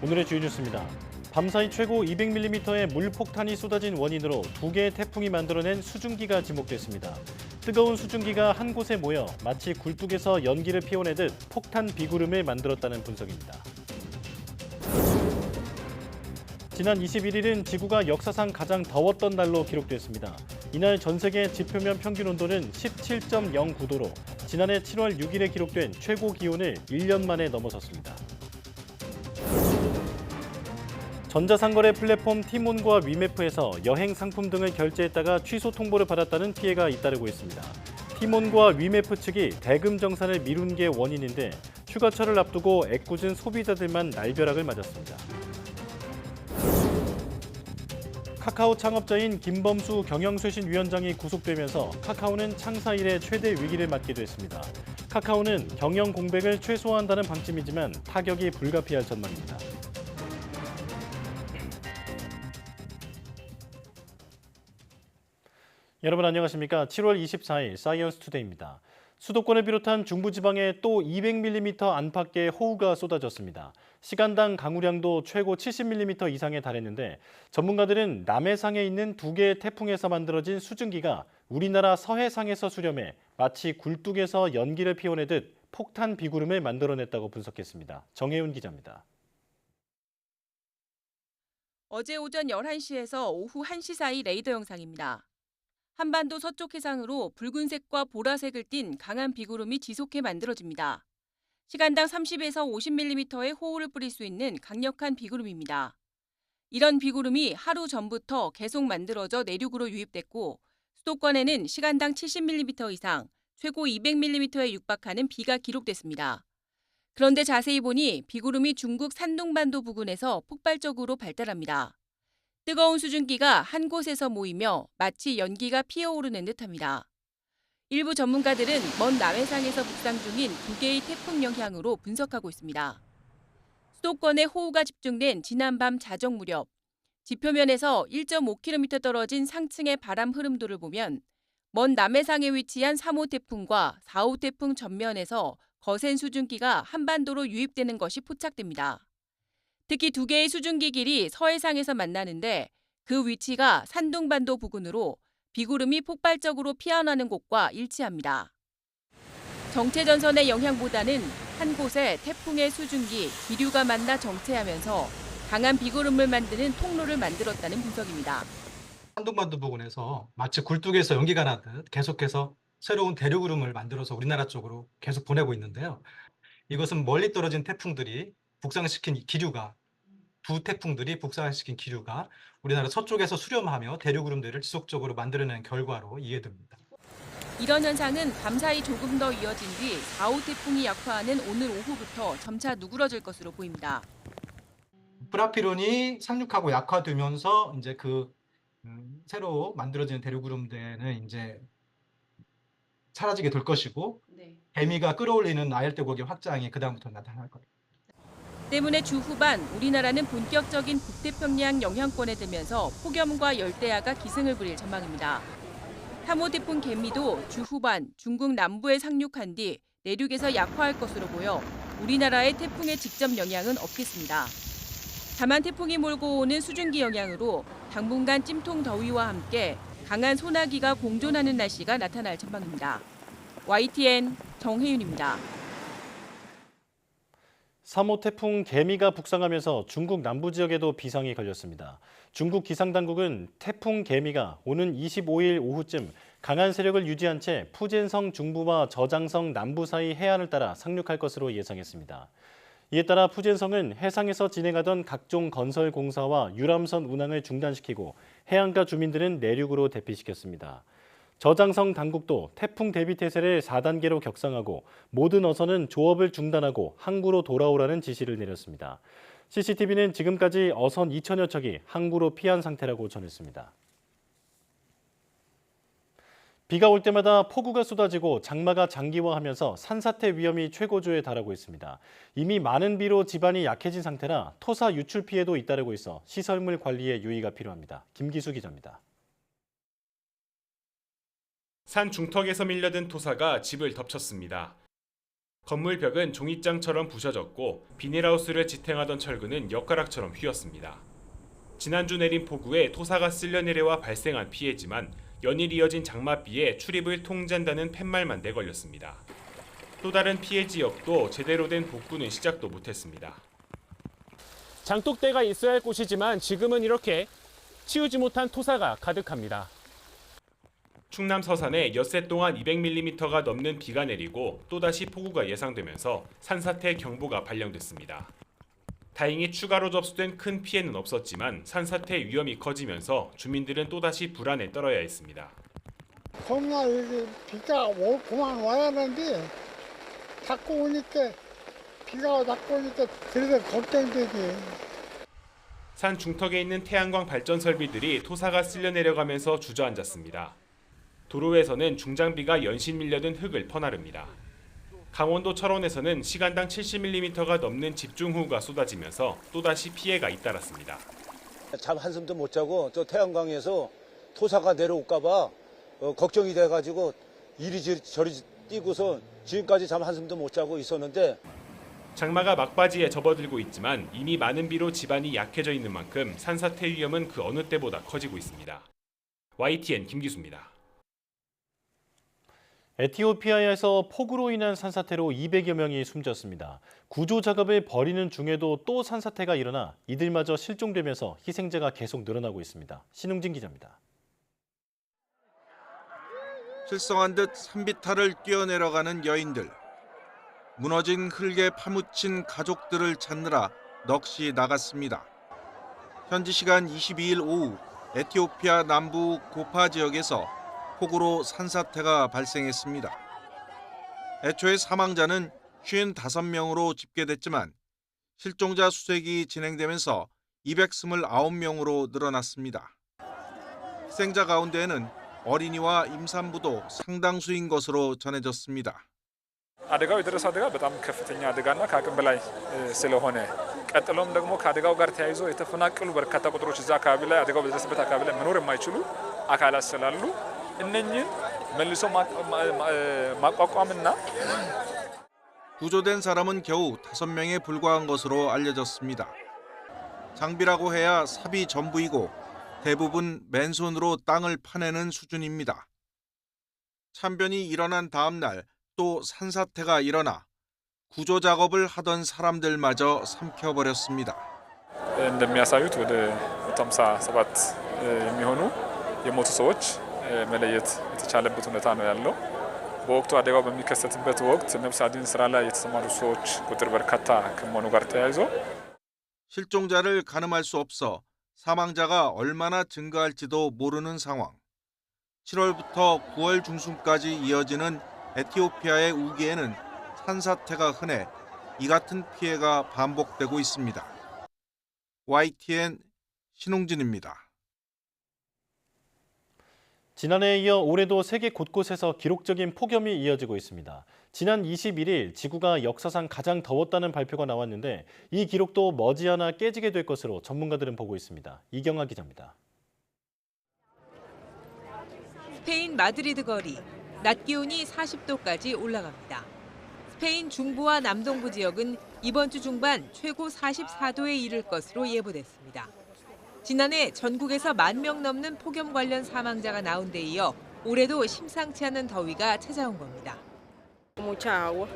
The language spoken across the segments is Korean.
오늘의 주요 뉴스입니다. 밤사이 최고 200mm의 물폭탄이 쏟아진 원인으로 두 개의 태풍이 만들어낸 수증기가 지목됐습니다. 뜨거운 수증기가 한 곳에 모여 마치 굴뚝에서 연기를 피워내듯 폭탄 비구름을 만들었다는 분석입니다. 지난 21일은 지구가 역사상 가장 더웠던 날로 기록됐습니다. 이날 전 세계 지표면 평균 온도는 17.09도로 지난해 7월 6일에 기록된 최고 기온을 1년 만에 넘어섰습니다. 전자상거래 플랫폼 티몬과 위메프에서 여행 상품 등을 결제했다가 취소 통보를 받았다는 피해가 잇따르고 있습니다. 티몬과 위메프 측이 대금 정산을 미룬 게 원인인데 휴가철을 앞두고 애꿎은 소비자들만 날벼락을 맞았습니다. 카카오 창업자인 김범수 경영쇄신위원장이 구속되면서 카카오는 창사 이래 최대 위기를 맞기도 했습니다. 카카오는 경영 공백을 최소화한다는 방침이지만 타격이 불가피할 전망입니다. 여러분 안녕하십니까? 7월 24일 사이언스 투데이입니다. 수도권을 비롯한 중부지방에 또 200mm 안팎의 호우가 쏟아졌습니다. 시간당 강우량도 최고 70mm 이상에 달했는데 전문가들은 남해상에 있는 두 개의 태풍에서 만들어진 수증기가 우리나라 서해상에서 수렴해 마치 굴뚝에서 연기를 피워내듯 폭탄 비구름을 만들어냈다고 분석했습니다. 정혜윤 기자입니다. 어제 오전 11시에서 오후 1시 사이 레이더 영상입니다. 한반도 서쪽 해상으로 붉은색과 보라색을 띤 강한 비구름이 지속해 만들어집니다. 시간당 30에서 50mm의 호우를 뿌릴 수 있는 강력한 비구름입니다. 이런 비구름이 하루 전부터 계속 만들어져 내륙으로 유입됐고 수도권에는 시간당 70mm 이상, 최고 200mm에 육박하는 비가 기록됐습니다. 그런데 자세히 보니 비구름이 중국 산둥반도 부근에서 폭발적으로 발달합니다. 뜨거운 수증기가 한 곳에서 모이며 마치 연기가 피어오르는 듯합니다. 일부 전문가들은 먼 남해상에서 북상 중인 두 개의 태풍 영향으로 분석하고 있습니다. 수도권에 호우가 집중된 지난밤 자정 무렵, 지표면에서 1.5km 떨어진 상층의 바람 흐름도를 보면 먼 남해상에 위치한 3호 태풍과 4호 태풍 전면에서 거센 수증기가 한반도로 유입되는 것이 포착됩니다. 특히 두 개의 수증기 길이 서해상에서 만나는데 그 위치가 산둥반도 부근으로 비구름이 폭발적으로 피어나는 곳과 일치합니다. 정체전선의 영향보다는 한 곳에 태풍의 수증기, 기류가 만나 정체하면서 강한 비구름을 만드는 통로를 만들었다는 분석입니다. 산둥반도 부근에서 마치 굴뚝에서 연기가 나듯 계속해서 새로운 대류구름을 만들어서 우리나라 쪽으로 계속 보내고 있는데요. 이것은 멀리 떨어진 태풍들이 북상시킨 기류가 두 태풍들이 북상시킨 기류가 우리나라 서쪽에서 수렴하며 대류구름들을 지속적으로 만들어낸 결과로 이해됩니다. 이런 현상은 밤사이 조금 더 이어진 뒤 4호 태풍이 약화하는 오늘 오후부터 점차 누그러질 것으로 보입니다. 브라피론이 상륙하고 약화되면서 이제 새로 만들어지는 대류구름대는 이제 사라지게 될 것이고 개미가 끌어올리는 아열대곡의 확장이 그다음부터 나타날 겁니다. 때문에 주 후반 우리나라는 본격적인 북태평양 영향권에 들면서 폭염과 열대야가 기승을 부릴 전망입니다. 3호 태풍 개미도 주 후반 중국 남부에 상륙한 뒤 내륙에서 약화할 것으로 보여 우리나라의 태풍의 직접 영향은 없겠습니다. 다만 태풍이 몰고 오는 수증기 영향으로 당분간 찜통 더위와 함께 강한 소나기가 공존하는 날씨가 나타날 전망입니다. YTN 정혜윤입니다. 3호 태풍 개미가 북상하면서 중국 남부 지역에도 비상이 걸렸습니다. 중국 기상당국은 태풍 개미가 오는 25일 오후쯤 강한 세력을 유지한 채 푸젠성 중부와 저장성 남부 사이 해안을 따라 상륙할 것으로 예상했습니다. 이에 따라 푸젠성은 해상에서 진행하던 각종 건설 공사와 유람선 운항을 중단시키고 해안가 주민들은 내륙으로 대피시켰습니다. 저장성 당국도 태풍 대비 태세를 4단계로 격상하고 모든 어선은 조업을 중단하고 항구로 돌아오라는 지시를 내렸습니다. CCTV는 지금까지 어선 2천여 척이 항구로 피한 상태라고 전했습니다. 비가 올 때마다 폭우가 쏟아지고 장마가 장기화하면서 산사태 위험이 최고조에 달하고 있습니다. 이미 많은 비로 지반이 약해진 상태라 토사 유출 피해도 잇따르고 있어 시설물 관리에 유의가 필요합니다. 김기수 기자입니다. 산 중턱에서 밀려든 토사가 집을 덮쳤습니다. 건물 벽은 종잇장처럼 부셔졌고 비닐하우스를 지탱하던 철근은 엿가락처럼 휘었습니다. 지난주 내린 폭우에 토사가 쓸려 내려와 발생한 피해지만 연일 이어진 장맛비에 출입을 통제한다는 팻말만 내걸렸습니다. 또 다른 피해 지역도 제대로 된 복구는 시작도 못했습니다. 장독대가 있어야 할 곳이지만 지금은 이렇게 치우지 못한 토사가 가득합니다. 충남 서산에 엿새 동안 200mm가 넘는 비가 내리고 또다시 폭우가 예상되면서 산사태 경보가 발령됐습니다. 다행히 추가로 접수된 큰 피해는 없었지만 산사태 위험이 커지면서 주민들은 또다시 불안에 떨어야 했습니다. 겁나 여기 비가 그만 와야 하는데 자꾸 오니까 비가 자꾸 오니까 그래서 걱정되지. 산 중턱에 있는 태양광 발전 설비들이 토사가 쓸려 내려가면서 주저앉았습니다. 도로에서는 중장비가 연신 밀려든 흙을 퍼나릅니다. 강원도 철원에서는 시간당 70mm가 넘는 집중호우가 쏟아지면서 또다시 피해가 잇따랐습니다. 잠 한숨도 못 자고 또 태양광에서 토사가 내려올까 봐 걱정이 돼가지고 이리저리 뛰고서 지금까지 잠 한숨도 못 자고 있었는데 장마가 막바지에 접어들고 있지만 이미 많은 비로 집안이 약해져 있는 만큼 산사태 위험은 그 어느 때보다 커지고 있습니다. YTN 김기수입니다. 에티오피아에서 폭우로 인한 산사태로 200여 명이 숨졌습니다. 구조 작업을 벌이는 중에도 또 산사태가 일어나 이들마저 실종되면서 희생자가 계속 늘어나고 있습니다. 신웅진 기자입니다. 실성한 듯 산비탈을 뛰어내려가는 여인들. 무너진 흙에 파묻힌 가족들을 찾느라 넋이 나갔습니다. 현지 시간 22일 오후 에티오피아 남부 고파 지역에서 폭우로 산사태가 발생했습니다. 애초에 사망자는 55명으로 집계됐지만 실종자 수색이 진행되면서 229명으로 늘어났습니다. 희생자 가운데에는 어린이와 임산부도 상당수인 것으로 전해졌습니다. አደጋው የደረሰው አደጋ በጣም ከፍተኛ አደጋና ከአቅም በላይ ስለሆነ ቀጥሎም ደግሞ ከአደጋው ጋር ተያይዞ የተፈናቀሉ በርካታ ቁጥሮች እዛ አካባቢ ላይ አደጋው በደረሰበት አካባቢ ላይ መኖር የማይችሉ አካላት ስላሉ እነኚህን መልሶ ማቋቋምና 구조된 사람은 겨우 5명에 불과한 것으로 알려졌습니다. 장비라고 해야 삽이 전부이고 대부분 맨손으로 땅을 파내는 수준입니다. 참변이 일어난 다음 날 또 산사태가 일어나 구조 작업을 하던 사람들마저 삼켜버렸습니다. እንደሚያሳዩት ወደ 57 የሚሆኑ የሞቱ ሰዎች መለየት የተቻለበት ሁኔታ ነው ያለው። በወቅቱ አደጋው በሚከሰትበት ወቅት ነፍስ አድን ስራ ላይ የተሰማሩ ሰዎች ቁጥር በርካታ ከመሆኑ ጋር ተያይዞ 실종자를 가늠할 수 없어 사망자가 얼마나 증가할지도 모르는 상황. 7월부터 9월 중순까지 이어지는 에티오피아의 우기에는 산사태가 흔해 이 같은 피해가 반복되고 있습니다. YTN 신홍진입니다. 지난해에 이어 올해도 세계 곳곳에서 기록적인 폭염이 이어지고 있습니다. 지난 21일 지구가 역사상 가장 더웠다는 발표가 나왔는데 이 기록도 머지않아 깨지게 될 것으로 전문가들은 보고 있습니다. 이경아 기자입니다. 스페인 마드리드 거리, 낮 기온이 40도까지 올라갑니다. 스페인 중부와 남동부 지역은 이번 주 중반 최고 44도에 이를 것으로 예보됐습니다. 지난해 전국에서 10,000명 넘는 폭염 관련 사망자가 나온 데 이어 올해도 심상치 않은 더위가 찾아온 겁니다. Mucha agua,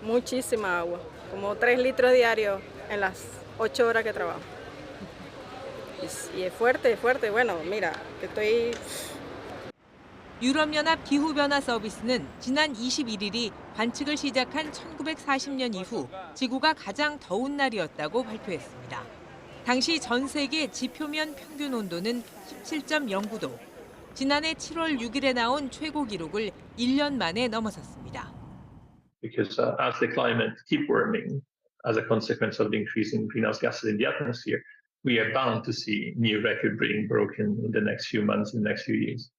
muchísima agua, como 3 litros diarios en las 8 horas que trabajo. Y es fuerte, bueno, mira, estoy... 유럽연합 기후변화 서비스는 지난 21일이 관측을 시작한 1940년 이후 지구가 가장 더운 날이었다고 발표했습니다. 당시 전 세계 지표면 평균 온도는 17.09도. 지난해 7월 6일에 나온 최고 기록을 1년 만에 넘어섰습니다. Because as the climate keep warming as a consequence of the increase in greenhouse gases in the atmosphere, we are bound to see new record being broken in the next few months, in the next few years.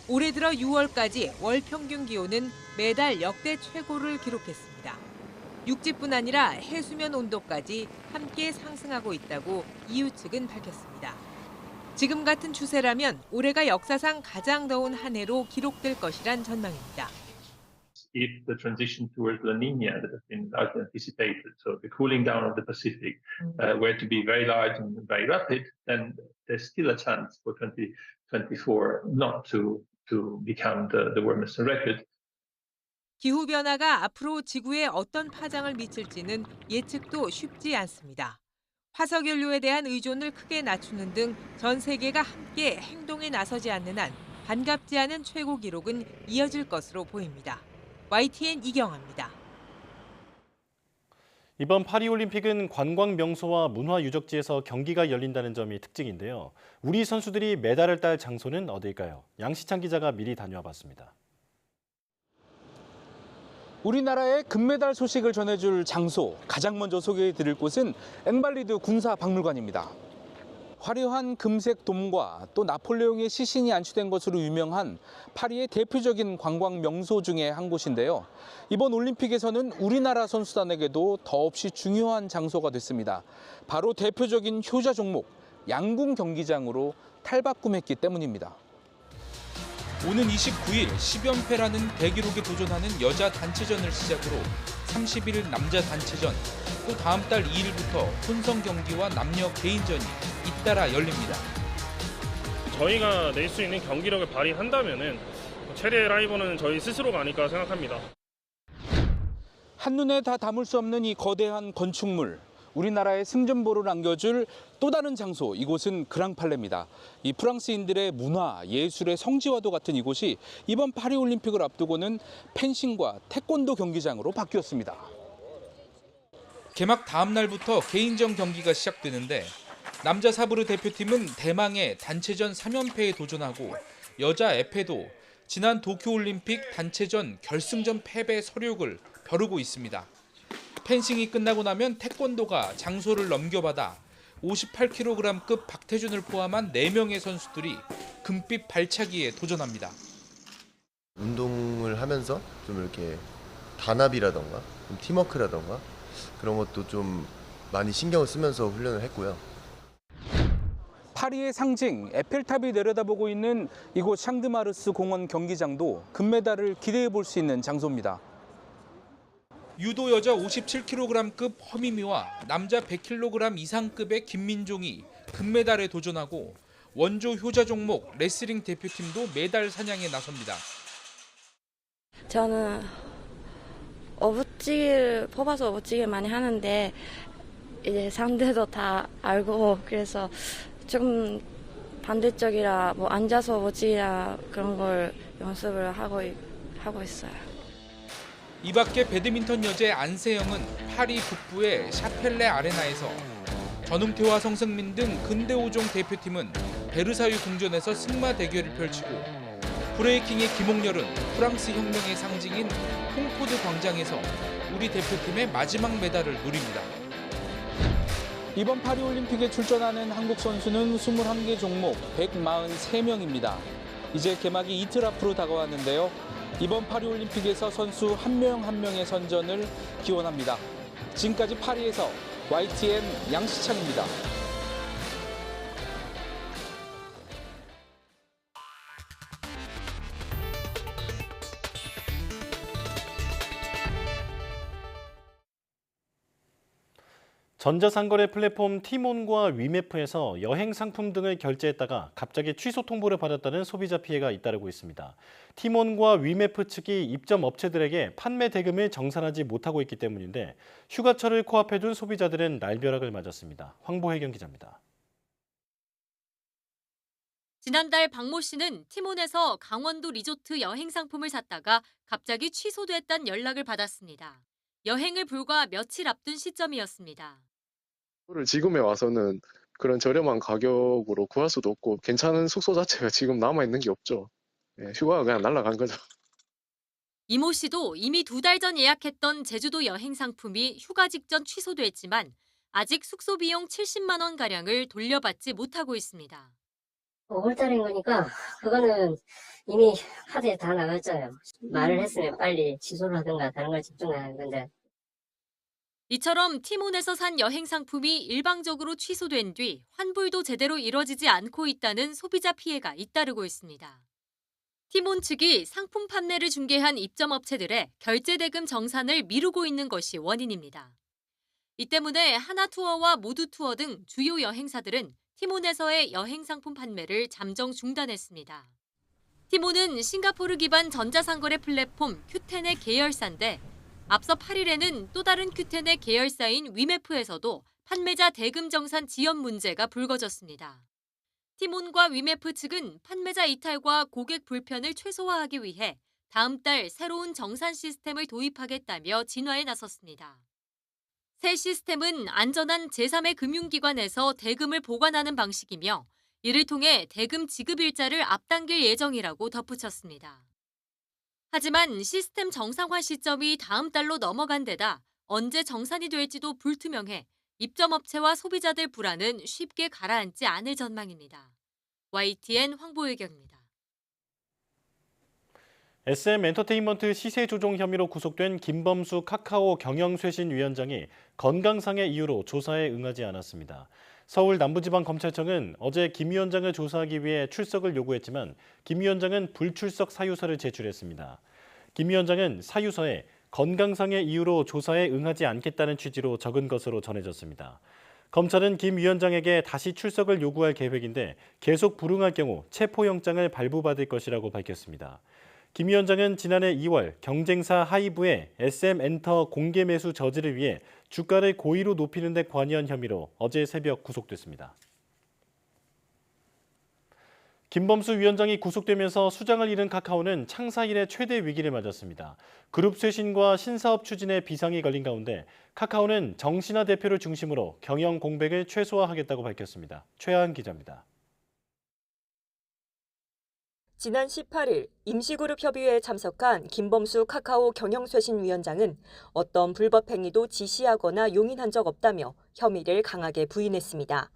올해 들어 6월까지 월 평균 기온은 매달 역대 최고를 기록했습니다. 육지뿐 아니라 해수면 온도까지 함께 상승하고 있다고 EU 측은 밝혔습니다. 지금 같은 추세라면 올해가 역사상 가장 더운 한 해로 기록될 것이란 전망입니다. if the transition towards La Nina that has been largely anticipated, so the cooling down of the Pacific, were to be very large and very rapid, then there's still a chance for 2024 not to become the warmest on record. 기후변화가 앞으로 지구에 어떤 파장을 미칠지는 예측도 쉽지 않습니다. 화석연료에 대한 의존을 크게 낮추는 등 전 세계가 함께 행동에 나서지 않는 한 반갑지 않은 최고 기록은 이어질 것으로 보입니다. YTN 이경아입니다. 이번 파리올림픽은 관광 명소와 문화 유적지에서 경기가 열린다는 점이 특징인데요. 우리 선수들이 메달을 딸 장소는 어디일까요? 양시창 기자가 미리 다녀와 봤습니다. 우리나라의 금메달 소식을 전해줄 장소, 가장 먼저 소개해드릴 곳은 앵발리드 군사박물관입니다. 화려한 금색 돔과 또 나폴레옹의 시신이 안치된 것으로 유명한 파리의 대표적인 관광 명소 중에 한 곳인데요. 이번 올림픽에서는 우리나라 선수단에게도 더없이 중요한 장소가 됐습니다. 바로 대표적인 효자 종목, 양궁 경기장으로 탈바꿈했기 때문입니다. 오는 29일 10연패라는 대기록에 도전하는 여자 단체전을 시작으로 30일 남자 단체전, 또 다음 달 2일부터 혼성 경기와 남녀 개인전이 잇따라 열립니다. 저희가 낼 수 있는 경기력을 발휘한다면은 최대의 라이벌은 저희 스스로가 아닐까 생각합니다. 한눈에 다 담을 수 없는 이 거대한 건축물. 우리나라의 승전보를 안겨줄 또 다른 장소, 이곳은 그랑팔레입니다. 이 프랑스인들의 문화, 예술의 성지와도 같은 이곳이 이번 파리올림픽을 앞두고는 펜싱과 태권도 경기장으로 바뀌었습니다. 개막 다음 날부터 개인전 경기가 시작되는데 남자 사브르 대표팀은 대망의 단체전 3연패에 도전하고 여자 에페도 지난 도쿄올림픽 단체전 결승전 패배 서력을 벼르고 있습니다. 펜싱이 끝나고 나면 태권도가 장소를 넘겨받아 58kg급 박태준을 포함한 4명의 선수들이 금빛 발차기에 도전합니다. 운동을 하면서 좀 이렇게 단합이라던가 좀 팀워크라던가 그런 것도 좀 많이 신경을 쓰면서 훈련을 했고요. 파리의 상징 에펠탑이 내려다보고 있는 이곳 샹드마르스 공원 경기장도 금메달을 기대해 볼 수 있는 장소입니다. 유도 여자 57kg급 허미미와 남자 100kg 이상급의 김민종이 금메달에 도전하고 원조 효자 종목 레슬링 대표팀도 메달 사냥에 나섭니다. 저는 어부찌개를 뽑아서 어부찌개 많이 하는데 이제 상대도 다 알고 그래서 조금 반대쪽이라 뭐 앉아서 어부찌개라 그런 걸 연습을 하고 있어요. 이 밖에 배드민턴 여제 안세영은 파리 북부의 샤펠레 아레나에서, 전웅태와 성승민 등 근대 5종 대표팀은 베르사유 궁전에서 승마 대결을 펼치고 브레이킹의 김홍렬은 프랑스 혁명의 상징인 콩코드 광장에서 우리 대표팀의 마지막 메달을 누립니다. 이번 파리올림픽에 출전하는 한국 선수는 21개 종목 143명입니다. 이제 개막이 이틀 앞으로 다가왔는데요. 이번 파리올림픽에서 선수 한 명 한 명의 선전을 기원합니다. 지금까지 파리에서 YTN 양시창입니다. 전자상거래 플랫폼 티몬과 위메프에서 여행 상품 등을 결제했다가 갑자기 취소 통보를 받았다는 소비자 피해가 잇따르고 있습니다. 티몬과 위메프 측이 입점 업체들에게 판매 대금을 정산하지 못하고 있기 때문인데 휴가철을 코앞에 둔 소비자들은 날벼락을 맞았습니다. 황보혜경 기자입니다. 지난달 박모 씨는 티몬에서 강원도 리조트 여행 상품을 샀다가 갑자기 취소됐다는 연락을 받았습니다. 여행을 불과 며칠 앞둔 시점이었습니다. 지금에 와서는 그런 저렴한 가격으로 구할 수도 없고 괜찮은 숙소 자체가 지금 남아있는 게 없죠. 휴가가 그냥 날아간 거죠. 이모 씨도 이미 2달 전 예약했던 제주도 여행 상품이 휴가 직전 취소됐지만 아직 숙소 비용 70만 원가량을 돌려받지 못하고 있습니다. 5월달인 거니까 그거는 이미 카드에 다 나갔잖아요. 말을 했으면 빨리 취소를 하든가 다른 걸 집중하는 건데. 이처럼 티몬에서 산 여행 상품이 일방적으로 취소된 뒤 환불도 제대로 이뤄지지 않고 있다는 소비자 피해가 잇따르고 있습니다. 티몬 측이 상품 판매를 중개한 입점업체들의 결제대금 정산을 미루고 있는 것이 원인입니다. 이 때문에 하나투어와 모두투어 등 주요 여행사들은 티몬에서의 여행상품 판매를 잠정 중단했습니다. 티몬은 싱가포르 기반 전자상거래 플랫폼 큐텐의 계열사인데 앞서 8일에는 또 다른 큐텐의 계열사인 위메프에서도 판매자 대금 정산 지연 문제가 불거졌습니다. 티몬과 위메프 측은 판매자 이탈과 고객 불편을 최소화하기 위해 다음 달 새로운 정산 시스템을 도입하겠다며 진화에 나섰습니다. 새 시스템은 안전한 제3의 금융기관에서 대금을 보관하는 방식이며 이를 통해 대금 지급 일자를 앞당길 예정이라고 덧붙였습니다. 하지만 시스템 정상화 시점이 다음 달로 넘어간 데다 언제 정산이 될지도 불투명해 입점업체와 소비자들 불안은 쉽게 가라앉지 않을 전망입니다. YTN 황보혜경입니다. SM엔터테인먼트 시세 조종 혐의로 구속된 김범수 카카오 경영쇄신위원장이 건강상의 이유로 조사에 응하지 않았습니다. 서울 남부지방검찰청은 어제 김 위원장을 조사하기 위해 출석을 요구했지만 김 위원장은 불출석 사유서를 제출했습니다. 김 위원장은 사유서에 건강상의 이유로 조사에 응하지 않겠다는 취지로 적은 것으로 전해졌습니다. 검찰은 김 위원장에게 다시 출석을 요구할 계획인데 계속 불응할 경우 체포영장을 발부받을 것이라고 밝혔습니다. 김 위원장은 지난해 2월 경쟁사 하이브의 SM엔터 공개 매수 저지를 위해 주가를 고의로 높이는 데 관여한 혐의로 어제 새벽 구속됐습니다. 김범수 위원장이 구속되면서 수장을 잃은 카카오는 창사 이래 최대 위기를 맞았습니다. 그룹 쇄신과 신사업 추진에 비상이 걸린 가운데 카카오는 정신화 대표를 중심으로 경영 공백을 최소화하겠다고 밝혔습니다. 최하은 기자입니다. 지난 18일 임시그룹 협의회에 참석한 김범수 카카오 경영쇄신위원장은 어떤 불법 행위도 지시하거나 용인한 적 없다며 혐의를 강하게 부인했습니다.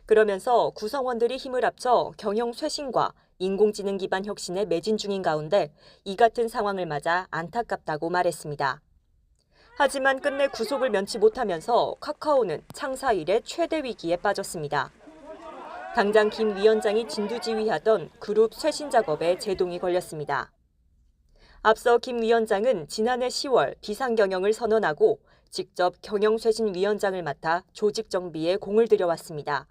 그러면서 구성원들이 힘을 합쳐 경영쇄신과 인공지능 기반 혁신에 매진 중인 가운데 이 같은 상황을 맞아 안타깝다고 말했습니다. 하지만 끝내 구속을 면치 못하면서 카카오는 창사 이래 최대 위기에 빠졌습니다. 당장 김 위원장이 진두지휘하던 그룹 쇄신 작업에 제동이 걸렸습니다. 앞서 김 위원장은 지난해 10월 비상경영을 선언하고 직접 경영쇄신위원장을 맡아 조직 정비에 공을 들여왔습니다.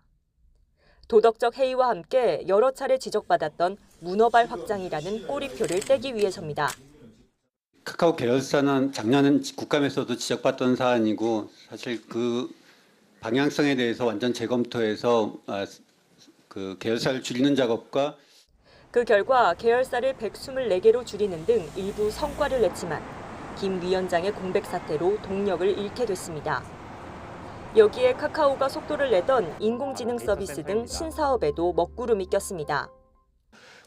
도덕적 해이와 함께 여러 차례 지적받았던 문어발 확장이라는 꼬리표를 떼기 위해서입니다. 카카오 계열사는 작년은 국감에서도 지적받던 사안이고 사실 그 방향성에 대해서 완전 재검토해서 그 계열사를 줄이는 작업과 그 결과 계열사를 124개로 줄이는 등 일부 성과를 냈지만 김 위원장의 공백 사태로 동력을 잃게 됐습니다. 여기에 카카오가 속도를 내던 인공지능 서비스 등 신사업에도 먹구름이 꼈습니다.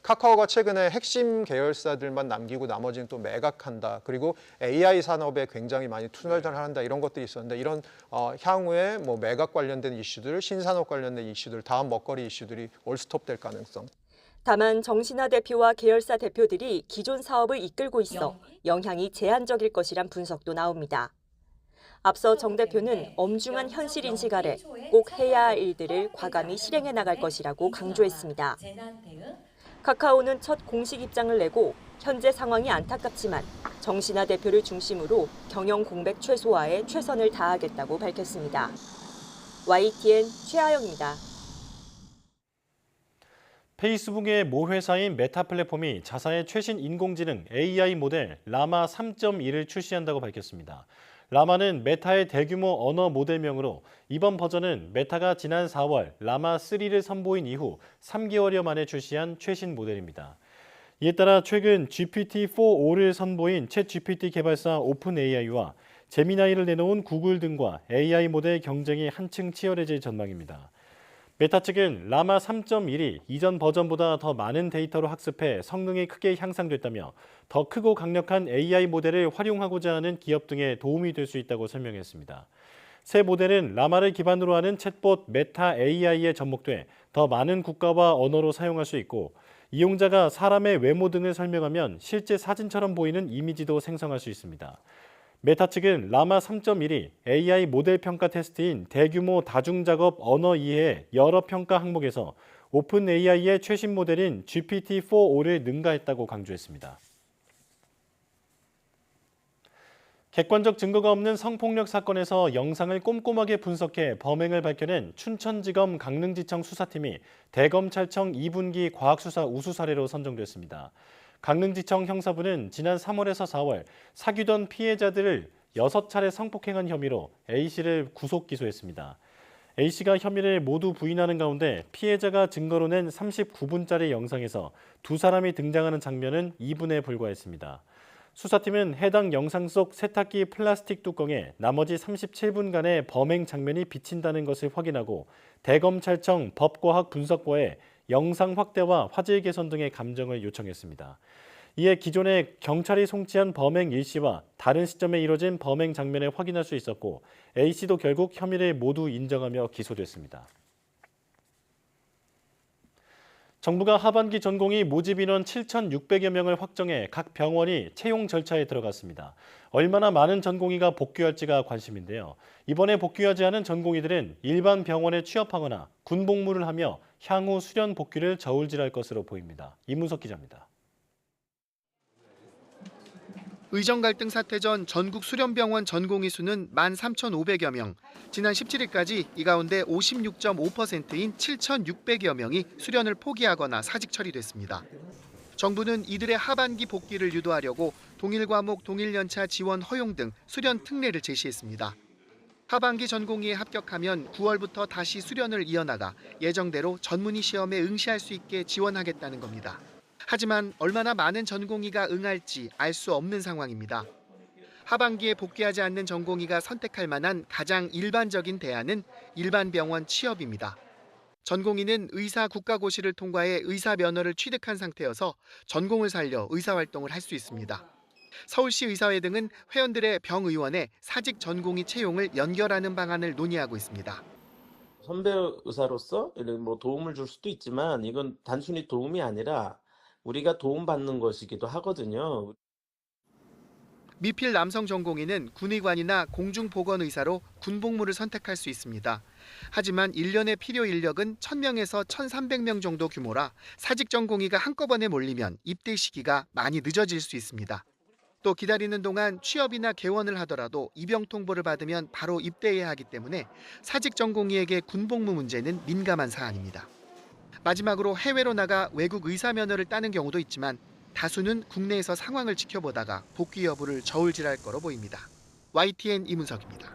카카오가 최근에 핵심 계열사들만 남기고 나머지는 또 매각한다. 그리고 AI 산업에 굉장히 많이 투자를 한다. 이런 것들이 있었는데 이런 향후에 뭐 매각 관련된 이슈들, 신산업 관련된 이슈들, 다음 먹거리 이슈들이 올스톱될 가능성. 다만 정신화 대표와 계열사 대표들이 기존 사업을 이끌고 있어 영향이 제한적일 것이란 분석도 나옵니다. 앞서 정 대표는 엄중한 현실 인식 아래 꼭 해야 할 일들을 과감히 실행해 나갈 것이라고 강조했습니다. 카카오는 첫 공식 입장을 내고 현재 상황이 안타깝지만 정신화 대표를 중심으로 경영 공백 최소화에 최선을 다하겠다고 밝혔습니다. YTN 최하영입니다. 페이스북의 모 회사인 메타 플랫폼이 자사의 최신 인공지능 AI 모델 라마 3.1을 출시한다고 밝혔습니다. 라마는 메타의 대규모 언어 모델명으로 이번 버전은 메타가 지난 4월 라마 3를 선보인 이후 3개월여 만에 출시한 최신 모델입니다. 이에 따라 최근 GPT-4o를 선보인 챗GPT 개발사 오픈AI와 제미나이를 내놓은 구글 등과 AI 모델 경쟁이 한층 치열해질 전망입니다. 메타 측은 라마 3.1이 이전 버전보다 더 많은 데이터로 학습해 성능이 크게 향상됐다며 더 크고 강력한 AI 모델을 활용하고자 하는 기업 등에 도움이 될 수 있다고 설명했습니다. 새 모델은 라마를 기반으로 하는 챗봇 메타 AI에 접목돼 더 많은 국가와 언어로 사용할 수 있고 이용자가 사람의 외모 등을 설명하면 실제 사진처럼 보이는 이미지도 생성할 수 있습니다. 메타 측은 라마 3.1이 AI 모델 평가 테스트인 대규모 다중작업 언어 이해의 여러 평가 항목에서 오픈 AI의 최신 모델인 GPT-4o를 능가했다고 강조했습니다. 객관적 증거가 없는 성폭력 사건에서 영상을 꼼꼼하게 분석해 범행을 밝혀낸 춘천지검 강릉지청 수사팀이 대검찰청 2분기 과학수사 우수 사례로 선정됐습니다. 강릉지청 형사부는 지난 3월에서 4월 사귀던 피해자들을 6차례 성폭행한 혐의로 A씨를 구속 기소했습니다. A씨가 혐의를 모두 부인하는 가운데 피해자가 증거로 낸 39분짜리 영상에서 두 사람이 등장하는 장면은 2분에 불과했습니다. 수사팀은 해당 영상 속 세탁기 플라스틱 뚜껑에 나머지 37분간의 범행 장면이 비친다는 것을 확인하고 대검찰청 법과학분석과에 영상 확대와 화질 개선 등의 감정을 요청했습니다. 이에 기존에 경찰이 송치한 범행 일시와 다른 시점에 이뤄진 범행 장면을 확인할 수 있었고 A씨도 결국 혐의를 모두 인정하며 기소됐습니다. 정부가 하반기 전공의 모집 인원 7,600여 명을 확정해 각 병원이 채용 절차에 들어갔습니다. 얼마나 많은 전공의가 복귀할지가 관심인데요. 이번에 복귀하지 않은 전공의들은 일반 병원에 취업하거나 군복무를 하며 향후 수련 복귀를 저울질할 것으로 보입니다. 이문석 기자입니다. 의정 갈등 사태 전 전국 수련병원 전공의 수는 13,500여 명. 지난 17일까지 이 가운데 56.5%인 7,600여 명이 수련을 포기하거나 사직 처리됐습니다. 정부는 이들의 하반기 복귀를 유도하려고 동일 과목 동일 연차 지원 허용 등 수련 특례를 제시했습니다. 하반기 전공의에 합격하면 9월부터 다시 수련을 이어나가 예정대로 전문의 시험에 응시할 수 있게 지원하겠다는 겁니다. 하지만 얼마나 많은 전공의가 응할지 알 수 없는 상황입니다. 하반기에 복귀하지 않는 전공의가 선택할 만한 가장 일반적인 대안은 일반 병원 취업입니다. 전공의는 의사 국가고시를 통과해 의사 면허를 취득한 상태여서 전공을 살려 의사활동을 할 수 있습니다. 서울시 의사회 등은 회원들의 병의원에 사직 전공의 채용을 연결하는 방안을 논의하고 있습니다. 선배 의사로서 뭐 도움을 줄 수도 있지만 이건 단순히 도움이 아니라 우리가 도움받는 것이기도 하거든요. 미필 남성 전공의는 군의관이나 공중보건의사로 군복무를 선택할 수 있습니다. 하지만 1년의 필요 인력은 1,000명에서 1,300명 정도 규모라 사직 전공의가 한꺼번에 몰리면 입대 시기가 많이 늦어질 수 있습니다. 또 기다리는 동안 취업이나 개원을 하더라도 입영 통보를 받으면 바로 입대해야 하기 때문에 사직 전공의에게 군복무 문제는 민감한 사안입니다. 마지막으로 해외로 나가 외국 의사 면허를 따는 경우도 있지만 다수는 국내에서 상황을 지켜보다가 복귀 여부를 저울질할 거로 보입니다. YTN 이문석입니다.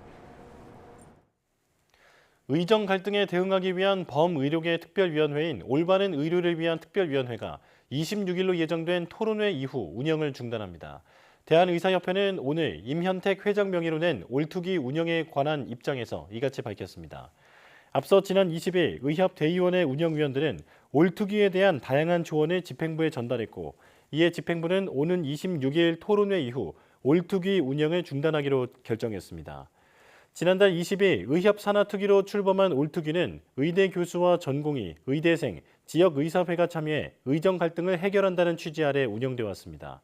의정 갈등에 대응하기 위한 범의료계 특별위원회인 올바른 의료를 위한 특별위원회가 26일로 예정된 토론회 이후 운영을 중단합니다. 대한의사협회는 오늘 임현택 회장 명의로 낸 올투기 운영에 관한 입장에서 이같이 밝혔습니다. 앞서 지난 20일 의협 대의원회 운영위원들은 올투기에 대한 다양한 조언을 집행부에 전달했고 이에 집행부는 오는 26일 토론회 이후 올투기 운영을 중단하기로 결정했습니다. 지난달 20일 의협 산하투기로 출범한 올투기는 의대 교수와 전공의, 의대생, 지역의사회가 참여해 의정 갈등을 해결한다는 취지 아래 운영돼 왔습니다.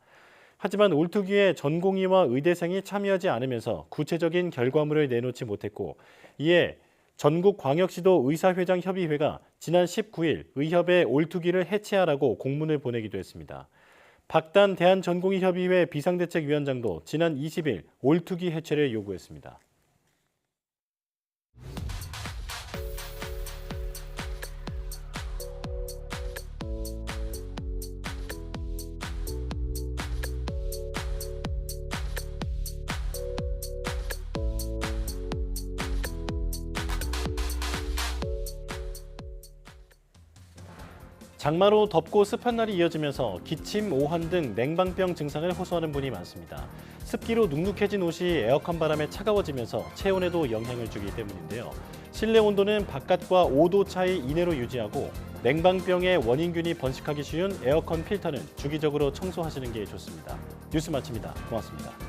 하지만 올투기에 전공의와 의대생이 참여하지 않으면서 구체적인 결과물을 내놓지 못했고 이에 전국광역시도 의사회장협의회가 지난 19일 의협의 올투기를 해체하라고 공문을 보내기도 했습니다. 박단 대한전공의협의회 비상대책위원장도 지난 20일 올투기 해체를 요구했습니다. 장마로 덥고 습한 날이 이어지면서 기침, 오한 등 냉방병 증상을 호소하는 분이 많습니다. 습기로 눅눅해진 옷이 에어컨 바람에 차가워지면서 체온에도 영향을 주기 때문인데요. 실내 온도는 바깥과 5도 차이 이내로 유지하고 냉방병의 원인균이 번식하기 쉬운 에어컨 필터는 주기적으로 청소하시는 게 좋습니다. 뉴스 마칩니다. 고맙습니다.